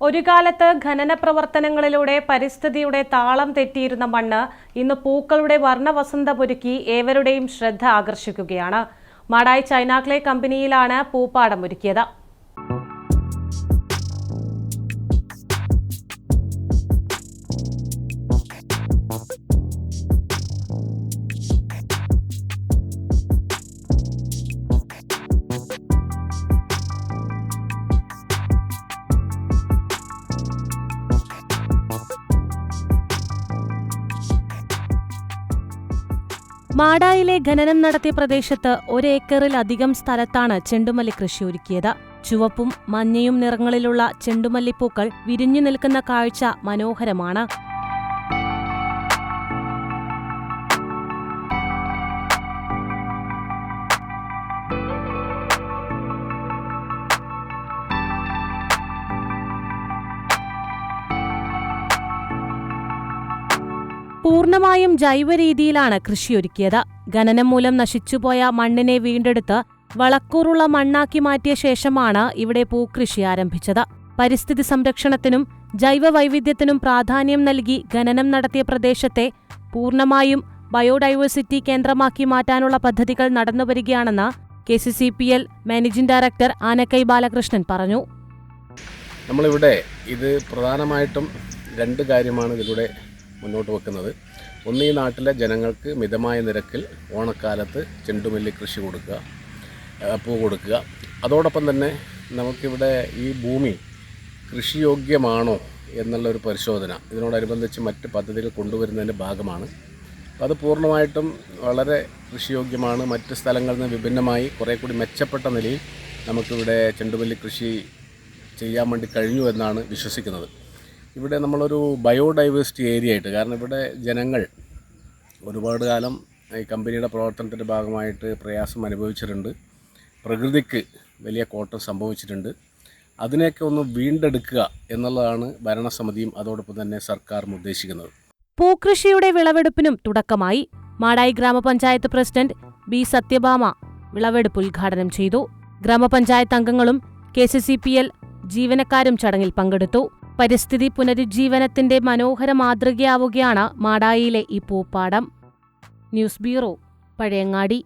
ഒരു കാലത്ത് ഖനന പ്രവർത്തനങ്ങളിലൂടെ പരിസ്ഥിതിയുടെ താളം തെറ്റിയിരുന്ന മണ്ണ് ഇന്ന് പൂക്കളുടെ വർണ്ണവസന്തമൊരുക്കി ഏവരുടെയും ശ്രദ്ധ ആകർഷിക്കുകയാണ്. മാടായി ചൈന ക്ലേ കമ്പനിയിലാണ് പൂപ്പാടം ഒരുക്കിയത്. മാടായിലെ ഖനനം നടത്തിയ പ്രദേശത്ത് 1 ഏക്കറിലധികം സ്ഥലത്താണ് ചെണ്ടുമല്ലി കൃഷി ഒരുക്കിയത്. ചുവപ്പും മഞ്ഞയും നിറങ്ങളിലുള്ള ചെണ്ടുമല്ലിപ്പൂക്കൾ വിരിഞ്ഞു നിൽക്കുന്ന കാഴ്ച മനോഹരമാണ്. പൂർണ്ണമായും ജൈവരീതിയിലാണ് കൃഷിയൊരുക്കിയത്. ഖനനം മൂലം നശിച്ചുപോയ മണ്ണിനെ വീണ്ടെടുത്ത് വളക്കൂറുള്ള മണ്ണാക്കി മാറ്റിയ ശേഷമാണ് ഇവിടെ പൂക്കൃഷി ആരംഭിച്ചത്. പരിസ്ഥിതി സംരക്ഷണത്തിനും ജൈവവൈവിധ്യത്തിനും പ്രാധാന്യം നൽകി ഖനനം നടത്തിയ പ്രദേശത്തെ പൂർണ്ണമായും ബയോഡൈവേഴ്സിറ്റി കേന്ദ്രമാക്കി മാറ്റാനുള്ള പദ്ധതികൾ നടന്നുവരികയാണെന്ന് KCCPL managing director Anakkai Balakrishnan പറഞ്ഞു. നമ്മളിവിടെ ഇത് പ്രധാനമായിട്ടും 2 കാര്യമാണ് ഇതിലൂടെ മുന്നോട്ട് വെക്കുന്നത്. ഒന്ന്, ഈ നാട്ടിലെ ജനങ്ങൾക്ക് മിതമായ നിരക്കിൽ ഓണക്കാലത്ത് ചെണ്ടുമല്ലി കൃഷി കൊടുക്കുക, പൂ കൊടുക്കുക. അതോടൊപ്പം തന്നെ നമുക്കിവിടെ ഈ ഭൂമി കൃഷിയോഗ്യമാണോ എന്നുള്ളൊരു പരിശോധന ഇതിനോടനുബന്ധിച്ച് മറ്റ് പദ്ധതികൾ കൊണ്ടുവരുന്നതിൻ്റെ ഭാഗമാണ്. അത് പൂർണ്ണമായിട്ടും വളരെ കൃഷിയോഗ്യമാണ്. മറ്റ് സ്ഥലങ്ങളിൽ നിന്ന് വിഭിന്നമായി കുറേ കൂടി മെച്ചപ്പെട്ട നിലയിൽ നമുക്കിവിടെ ചെണ്ടുമല്ലി കൃഷി ചെയ്യാൻ വേണ്ടി കഴിഞ്ഞു എന്നാണ് വിശ്വസിക്കുന്നത്. ഇവിടെ നമ്മളൊരു ബയോഡൈവേഴ്സിറ്റി ഏരിയ ആയിട്ട്, കാരണം ഇവിടെ ജനങ്ങൾ ഒരുപാട് കാലം ഈ കമ്പനിയുടെ പ്രവർത്തനത്തിൻ്റെ ഭാഗമായിട്ട് പ്രയാസം അനുഭവിച്ചിട്ടുണ്ട്. പ്രകൃതിക്ക് വലിയ കോട്ടം സംഭവിച്ചിട്ടുണ്ട്. അതിനെയൊക്കെ ഒന്ന് വീണ്ടെടുക്കുക എന്നുള്ളതാണ് ഭരണസമിതിയും അതോടൊപ്പം തന്നെ സർക്കാരും ഉദ്ദേശിക്കുന്നത്. പൂക്കൃഷിയുടെ വിളവെടുപ്പിനും തുടക്കമായി. മാടായി ഗ്രാമപഞ്ചായത്ത് പ്രസിഡന്റ് B. സത്യഭാമ വിളവെടുപ്പ് ഉദ്ഘാടനം ചെയ്തു. ഗ്രാമപഞ്ചായത്ത് അംഗങ്ങളും KCCPL ജീവനക്കാരും ചടങ്ങിൽ പങ്കെടുത്തു. പരിസ്ഥിതി പുനരുജ്ജീവനത്തിന്റെ മനോഹര മാതൃകയാവുകയാണ് മാടായിയിലെ ഈ പൂപ്പാടം. News bureau, Pazhayangadi.